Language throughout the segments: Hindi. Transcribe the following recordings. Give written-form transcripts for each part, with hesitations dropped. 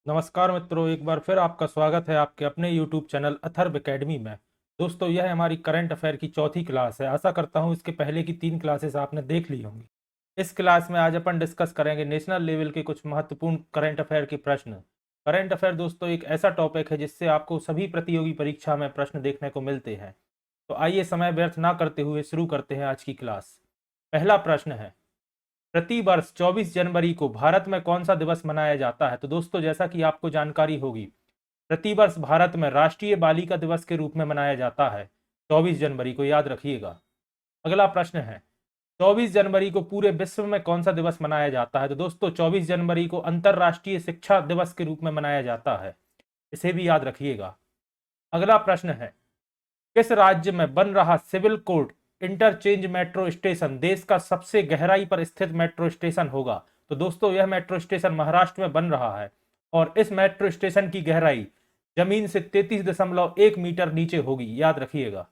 नमस्कार मित्रों, एक बार फिर आपका स्वागत है आपके अपने YouTube चैनल अथर्व एकेडमी में। दोस्तों, यह हमारी करंट अफेयर की चौथी क्लास है। आशा करता हूं इसके पहले की 3 क्लासेस आपने देख ली होंगी। इस क्लास में आज अपन डिस्कस करेंगे नेशनल लेवल के कुछ महत्वपूर्ण करंट अफेयर के प्रश्न। करंट अफेयर दोस्तों एक ऐसा टॉपिक है जिससे आपको सभी प्रतियोगी परीक्षा में प्रश्न देखने को मिलते हैं। तो आइए समय व्यर्थ ना करते हुए शुरू करते हैं आज की क्लास। पहला प्रश्न है, प्रति वर्ष 24 जनवरी को भारत में कौन सा दिवस मनाया जाता है? तो दोस्तों, जैसा कि आपको जानकारी होगी, प्रति वर्ष भारत में राष्ट्रीय बालिका दिवस के रूप में मनाया जाता है 24 जनवरी को, याद रखिएगा। अगला प्रश्न है, 24 जनवरी को पूरे विश्व में कौन सा दिवस मनाया जाता है? तो दोस्तों, 24 जनवरी को अंतर्राष्ट्रीय शिक्षा दिवस के रूप में मनाया जाता है, इसे भी याद रखिएगा। अगला प्रश्न है, किस राज्य में बन रहा civil court interchange metro station देश का सबसे गहराई पर स्थित मेट्रो स्टेशन होगा? तो दोस्तों, यह मेट्रो स्टेशन महाराष्ट्र में बन रहा है और इस मेट्रो स्टेशन की गहराई जमीन से 33.1 मीटर नीचे होगी, याद रखिएगा।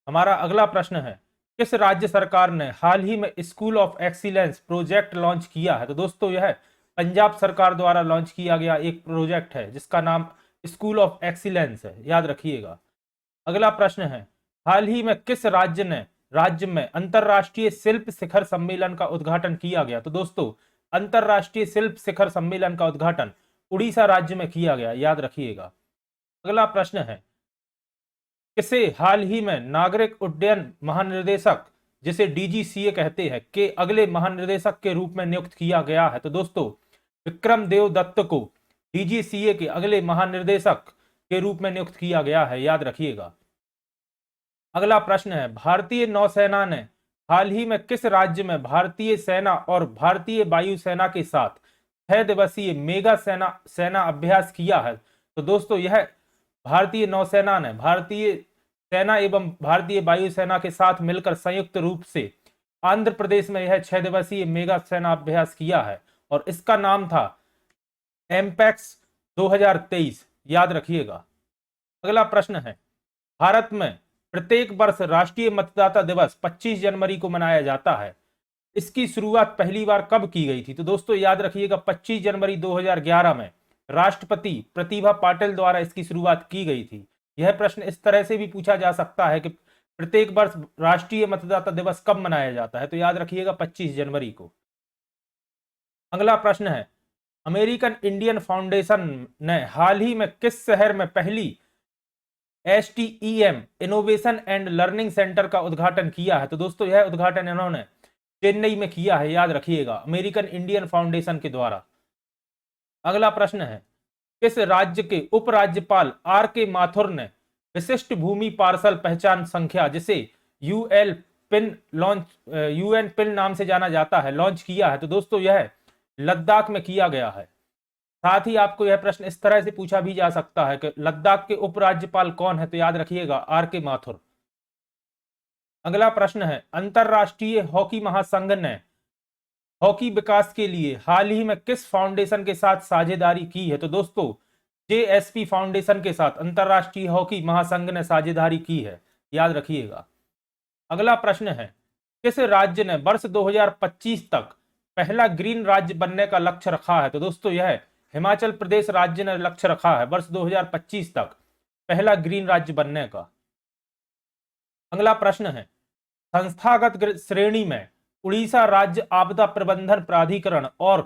हमारा अगला प्रश्न है, किस राज्य सरकार ने हाल ही में school of excellence project launch किया है? तो दोस्तों, यह पंजाब सरकार द्वारा लॉन्च किया गया एक प्रोजेक्ट है जिसका नाम स्कूल ऑफ एक्सीलेंस है, याद रखिएगा। अगला प्रश्न है, हाल ही में किस राज्य में अंतरराष्ट्रीय शिल्प शिखर सम्मेलन का उद्घाटन किया गया? तो दोस्तों, अंतरराष्ट्रीय शिल्प शिखर सम्मेलन का उद्घाटन उड़ीसा राज्य में किया गया, याद रखिएगा। अगला प्रश्न है, किसे हाल ही में नागरिक उड्डयन महानिर्देशक, जिसे डीजीसीए कहते हैं, के अगले महानिर्देशक के रूप में नियुक्त किया गया है? तो दोस्तों, विक्रम देव दत्त को डीजीसीए के अगले महानिर्देशक के रूप में नियुक्त किया गया है, याद रखिएगा। अगला प्रश्न है, भारतीय नौसेना ने हाल ही में किस राज्य में भारतीय सेना और भारतीय वायुसेना के साथ 6 दिवसीय मेगा सेना अभ्यास किया है? तो दोस्तों, यह भारतीय नौसेना ने भारतीय सेना एवं भारतीय वायुसेना के साथ मिलकर संयुक्त रूप से आंध्र प्रदेश में यह 6 दिवसीय मेगा सेना अभ्यास किया है और इसका नाम था एमपैक्स 2023, याद रखिएगा। अगला प्रश्न है, भारत में प्रत्येक वर्ष राष्ट्रीय मतदाता दिवस 25 जनवरी को मनाया जाता है। इसकी शुरुआत पहली बार कब की गई थी? तो दोस्तों, याद रखिएगा, 25 जनवरी 2011 में राष्ट्रपति प्रतिभा पाटिल द्वारा इसकी शुरुआत की गई थी। यह प्रश्न इस तरह से भी पूछा जा सकता है कि प्रत्येक वर्ष राष्ट्रीय मतदाता दिवस कब मनाया जाता है? तो याद रखिएगा 25 जनवरी को। अगला प्रश्न है, अमेरिकन इंडियन फाउंडेशन ने हाल ही में किस शहर में पहली STEM innovation and learning centre का उद्घाटन किया है? तो दोस्तों, यह उद्घाटन इन्होंने चेन्नई में किया है, याद रखिएगा, अमेरिकन इंडियन फाउंडेशन के द्वारा। अगला प्रश्न है, किस राज्य के उपराज्यपाल RK माथुर ने विशिष्ट भूमि पार्सल पहचान संख्या, जिसे UN पिन नाम से जाना जाता है, लॉन्च किया है? तो दोस्तों, यह लद्दाख में किया गया है। साथ ही आपको यह प्रश्न इस तरह से पूछा भी जा सकता है कि लद्दाख के उपराज्यपाल कौन है? तो याद रखिएगा, RK माथुर। अगला प्रश्न है, अंतरराष्ट्रीय हॉकी महासंघ ने हॉकी विकास के लिए हाल ही में किस फाउंडेशन के साथ साझेदारी की है? तो दोस्तों, JSP फाउंडेशन के साथ अंतरराष्ट्रीय हॉकी महासंघ ने साझेदारी की है, याद रखिएगा। अगला प्रश्न है, किस राज्य ने वर्ष 2025 तक पहला ग्रीन राज्य बनने का लक्ष्य रखा है? तो दोस्तों, यह हिमाचल प्रदेश राज्य ने लक्ष्य रखा है वर्ष 2025 तक पहला ग्रीन राज्य बनने का। अगला प्रश्न है, संस्थागत श्रेणी में उड़ीसा राज्य आपदा प्रबंधन प्राधिकरण और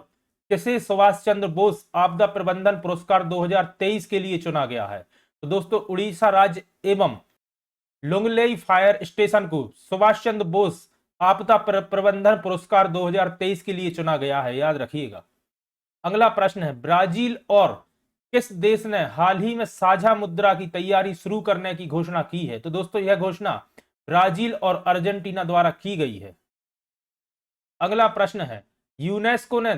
किसे सुभाष चंद्र बोस आपदा प्रबंधन पुरस्कार 2023 के लिए चुना गया है? तो दोस्तों, उड़ीसा राज्य एवं लुंगलेई फायर स्टेशन को सुभाष चंद्र बोस आपदा प्रबंधन पुरस्कार 2023 के लिए चुना गया है, याद रखिएगा। अगला प्रश्न है, ब्राजील और किस देश ने हाल ही में साझा मुद्रा की तैयारी शुरू करने की घोषणा की है? तो दोस्तों, यह घोषणा ब्राजील और अर्जेंटीना द्वारा की गई है। अगला प्रश्न है, यूनेस्को ने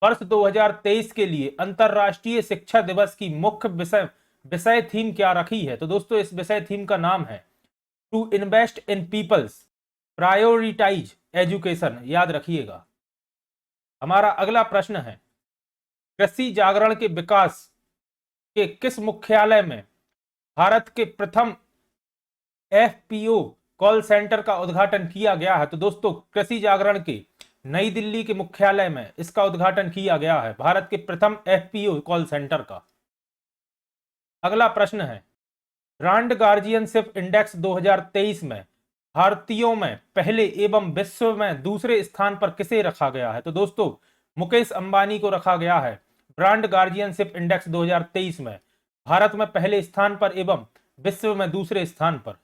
वर्ष 2023 के लिए अंतरराष्ट्रीय शिक्षा दिवस की मुख्य विषय थीम क्या रखी है? तो दोस्तों, इस विषय थीम का नाम है to invest in people's prioritise education, याद रखिएगा। हमारा अगला प्रश्न है, कृषि जागरण के विकास के किस मुख्यालय में भारत के प्रथम FPO कॉल सेंटर का उद्घाटन किया गया है? तो दोस्तों, कृषि जागरण के नई दिल्ली के मुख्यालय में इसका उद्घाटन किया गया है? भारत के प्रथम एफपीओ कॉल सेंटर का। अगला प्रश्न है, ब्रांड गार्जियनशिप इंडेक्स 2023 में भारतीयों में पहले एवं विश्व में दूसरे स्थान पर किसे रखा गया है? तो दोस्तों मुकेश अंबानी को रखा गया है ब्रांड गार्जियनशिप इंडेक्स 2023 में, भारत में पहले स्थान पर एवं विश्व में दूसरे स्थान पर।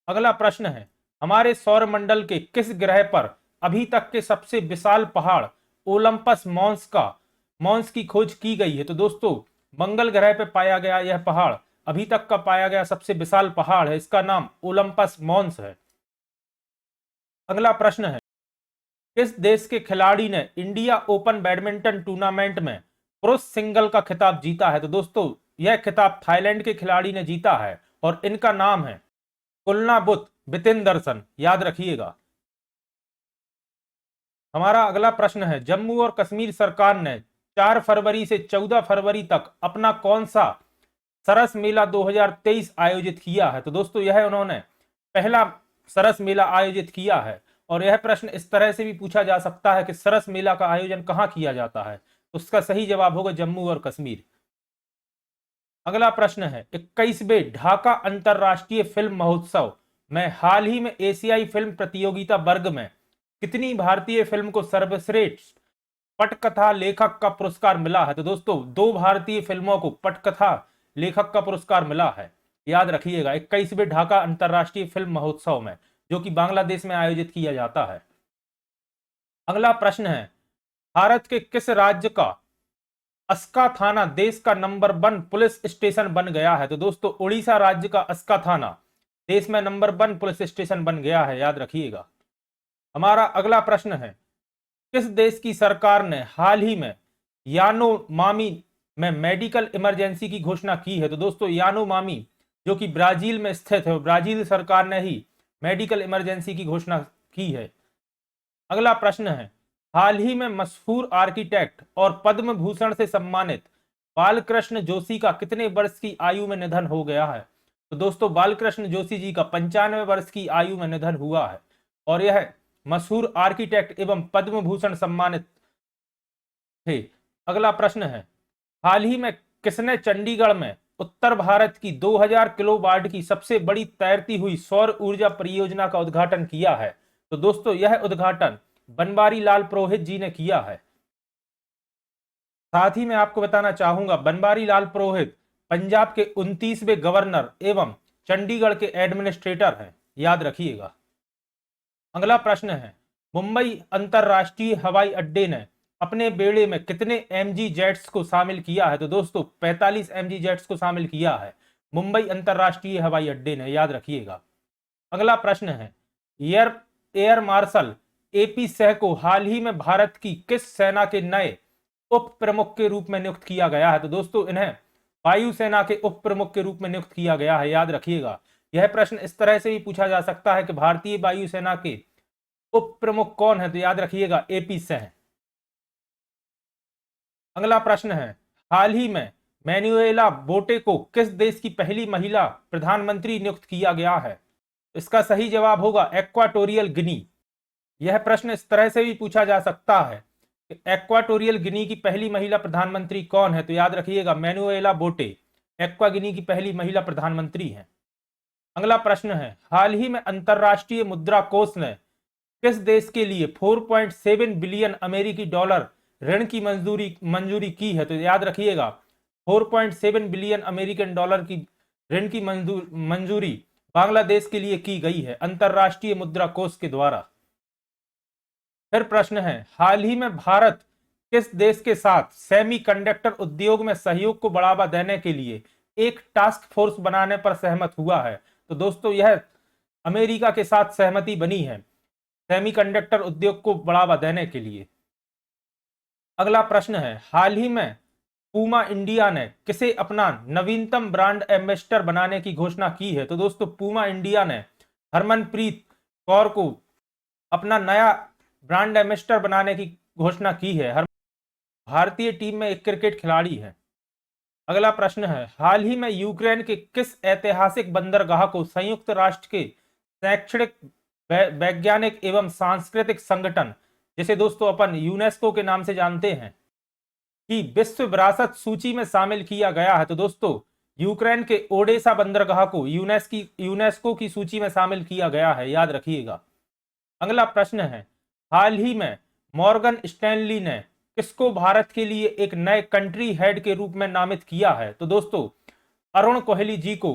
अगला प्रश्न है, हमारे सौरमंडल के किस ग्रह पर अभी तक के सबसे विशाल पहाड़ ओलंपस मॉन्स की खोज की गई है? तो दोस्तों मंगल ग्रह पर पाया गया यह पहाड़ अभी तक का पाया गया सबसे विशाल पहाड़ है, इसका नाम ओलंपस मॉन्स है। अगला प्रश्न है, किस देश के खिलाड़ी ने इंडिया ओपन बैडमिंटन टूर्नामेंट में पुरुष सिंगल का खिताब जीता है? तो दोस्तों यह खिताब थाईलैंड के खिलाड़ी ने जीता है और इनका नाम है कुलनाबुत बितिंदरसन, याद रखिएगा। हमारा अगला प्रश्न है, जम्मू और कश्मीर सरकार ने 4 फरवरी से 14 फरवरी तक अपना कौन सा सरस मेला 2023 आयोजित किया है? तो दोस्तों यह उन्होंने पहला सरस मेला आयोजित किया है और यह प्रश्न इस तरह से भी पूछा जा सकता है कि सरस मेला का आयोजन कहां किया जाता है? तो उसका सही जवाब होगा जम्मू और कश्मीर। अगला प्रश्न है, 21वें ढाका अंतरराष्ट्रीय फिल्म महोत्सव में हाल ही में एशियाई फिल्म प्रतियोगिता वर्ग में कितनी भारतीय फिल्म को सर्वश्रेष्ठ पटकथा लेखक का पुरस्कार मिला है? तो दोस्तों 2 भारतीय फिल्मों को पटकथा लेखक का पुरस्कार मिला है, याद रखिएगा, 21वें ढाका अंतरराष्ट्रीय फिल्म महोत्सव में, जो कि बांग्लादेश में आयोजित किया जाता है। अगला प्रश्न है, भारत के किस राज्य का अस्का थाना देश का नंबर 1 पुलिस स्टेशन बन गया है? तो दोस्तों उड़ीसा राज्य का अस्का थाना देश में नंबर 1 पुलिस स्टेशन बन गया है, याद रखिएगा। हमारा अगला प्रश्न है, किस देश की सरकार ने हाल ही में यानोमामी में मेडिकल इमरजेंसी की घोषणा की है? तो दोस्तों यानोमामी जो कि ब्राजील में स्थित है, ब्राजील सरकार ने ही मेडिकल इमरजेंसी की घोषणा की है। अगला प्रश्न है, हाल ही में मशहूर आर्किटेक्ट और पद्म भूषण से सम्मानित बालकृष्ण जोशी का कितने वर्ष की आयु में निधन हो गया है? तो दोस्तों बालकृष्ण जोशी जी का 95 वर्ष की आयु में निधन हुआ है और यह मशहूर आर्किटेक्ट एवं पद्म भूषण सम्मानित थे। अगला प्रश्न है, हाल ही में किसने चंडीगढ़ में उत्तर भारत की 2000 किलोवाट की सबसे बड़ी तैरती हुई सौर ऊर्जा परियोजना का उद्घाटन किया है? तो दोस्तों यह उद्घाटन बनवारी लाल पुरोहित जी ने किया है। साथ ही मैं आपको बताना चाहूंगा बनवारी लाल पुरोहित पंजाब के 29वें गवर्नर एवं चंडीगढ़ के एडमिनिस्ट्रेटर हैं, याद रखिएगा। अगला प्रश्न है, मुंबई अंतरराष्ट्रीय हवाई अड्डे ने अपने बेड़े में कितने एमजी जेट्स को शामिल किया है? तो दोस्तों 45 एमजी जेट्स को शामिल किया है मुंबई अंतरराष्ट्रीय हवाई अड्डे ने, याद रखिएगा। अगला प्रश्न है, एयर मार्शल एपी सिंह को हाल ही में भारत की किस सेना के नए उप प्रमुख के रूप में नियुक्त किया गया है? तो दोस्तों इन्हें वायुसेना के उप प्रमुख के रूप में नियुक्त किया गया है, याद रखिएगा। यह प्रश्न इस तरह से भी पूछा जा सकता है कि भारतीय वायुसेना के उप प्रमुख कौन है? तो याद रखिएगा एपी सिंह। अगला प्रश्न है, हाल ही में मैनुएला बोटे को किस देश की पहली महिला प्रधानमंत्री नियुक्त किया गया है? इसका सही जवाब होगा इक्वाटोरियल गिनी। यह प्रश्न इस तरह से भी पूछा जा सकता है कि इक्वाटोरियल गिनी की पहली महिला प्रधानमंत्री कौन है? तो याद रखिएगा मैनुएला बोटे एक्वा गिनी की पहली महिला प्रधानमंत्री है। अगला प्रश्न है, हाल ही में अंतरराष्ट्रीय मुद्रा कोष ने किस देश के लिए 4.7 बिलियन अमेरिकी डॉलर ऋण की मंजूरी की है? तो याद रखिएगा 4.7 बिलियन अमेरिकन डॉलर की ऋण की मंजूरी बांग्लादेश के लिए की गई है अंतरराष्ट्रीय मुद्रा कोष के द्वारा। फिर प्रश्न है, हाल ही में भारत किस देश के साथ सेमीकंडक्टर उद्योग में सहयोग को बढ़ावा देने के लिए एक टास्क फोर्स बनाने पर सहमत हुआ है? तो दोस्तों यह अमेरिका के साथ सहमति बनी है सेमीकंडक्टर उद्योग को बढ़ावा देने के लिए। अगला प्रश्न है, हाल ही में पूमा इंडिया ने किसे अपना नवीनतम ब्रांड एम्बेसडर बनाने की घोषणा की है? तो दोस्तों पूमा इंडिया ने हरमनप्रीत कौर को अपना नया ब्रांड एम्बेसडर बनाने की घोषणा की है। भारतीय टीम में एक क्रिकेट खिलाड़ी है। अगला प्रश्न है, हाल ही में यूक्रेन के किस ऐतिहासिक बंदरगाह को संयुक्त राष्ट्र के शैक्षणिक वैज्ञानिक एवं सांस्कृतिक संगठन, जिसे दोस्तों अपन यूनेस्को के नाम से जानते हैं, की विश्व विरासत सूची में शामिल किया गया है? तो दोस्तों यूक्रेन के ओडेसा बंदरगाह को यूनेस्को की सूची में शामिल किया गया है, याद रखिएगा। अगला प्रश्न है, हाल ही में मॉर्गन स्टैनली ने किसको भारत के लिए एक नए कंट्री हेड के रूप में नामित किया है? तो दोस्तों अरुण कोहली जी को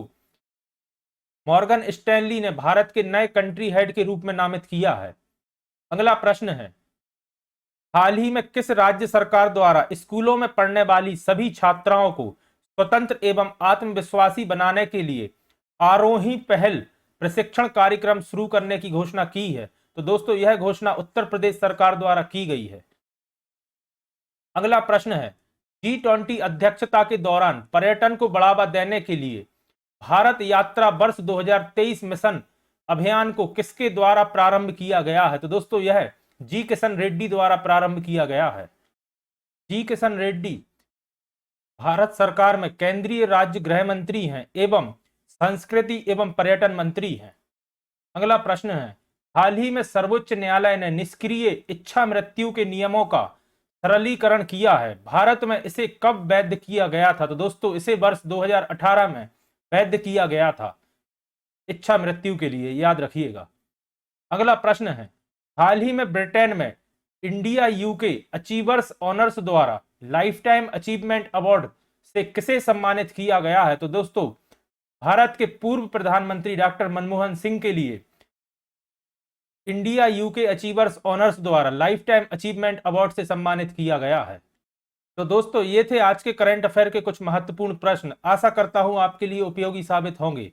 मॉर्गन स्टैनली ने भारत के नए कंट्री हेड के रूप में नामित किया है। अगला प्रश्न है, हाल ही में किस राज्य सरकार द्वारा स्कूलों में पढ़ने वाली सभी छात्राओं को स्वतंत्र एवं आत्मविश्वासी बनाने के लिए आरोही पहल प्रशिक्षण कार्यक्रम शुरू करने की घोषणा की है? तो दोस्तों यह घोषणा उत्तर प्रदेश सरकार द्वारा की गई है। अगला प्रश्न है, G20 अध्यक्षता के दौरान पर्यटन को बढ़ावा देने के लिए भारत यात्रा वर्ष 2023 मिशन अभियान को किसके द्वारा प्रारंभ किया गया है? तो दोस्तों यह जी किशन रेड्डी द्वारा प्रारंभ किया गया है। जी किशन रेड्डी भारत सरकार में केंद्रीय राज्य गृह मंत्री हैं एवं संस्कृति एवं पर्यटन मंत्री हैं। अगला प्रश्न है, हाल ही में सर्वोच्च न्यायालय ने निष्क्रिय इच्छा मृत्यु के नियमों का सरलीकरण किया है, भारत में इसे कब वैध किया गया था? तो दोस्तों इसे वर्ष 2018 में वैध किया गया था इच्छा मृत्यु के लिए, याद रखिएगा। अगला प्रश्न है, हाल ही में ब्रिटेन में इंडिया यूके अचीवर्स ऑनर्स द्वारा लाइफ टाइम अचीवमेंट अवार्ड से किसे सम्मानित किया गया है? तो दोस्तों भारत के पूर्व प्रधानमंत्री डॉक्टर मनमोहन सिंह के लिए इंडिया यूके अचीवर्स ऑनर्स द्वारा लाइफ टाइम अचीवमेंट अवार्ड से सम्मानित किया गया है। तो दोस्तों ये थे आज के करंट अफेयर के कुछ महत्वपूर्ण प्रश्न, आशा करता हूं आपके लिए उपयोगी साबित होंगे।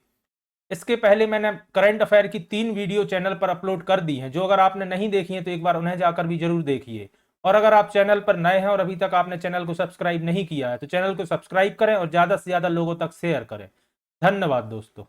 इसके पहले मैंने करंट अफेयर की 3 वीडियो चैनल पर अपलोड कर दी हैं, जो अगर आपने नहीं देखी है तो एक बार उन्हें जाकर भी जरूर देखिए। और अगर आप चैनल पर नए हैं और अभी तक आपने चैनल को सब्सक्राइब नहीं किया है तो चैनल को सब्सक्राइब करें और ज्यादा से ज्यादा लोगों तक शेयर करें। धन्यवाद दोस्तों।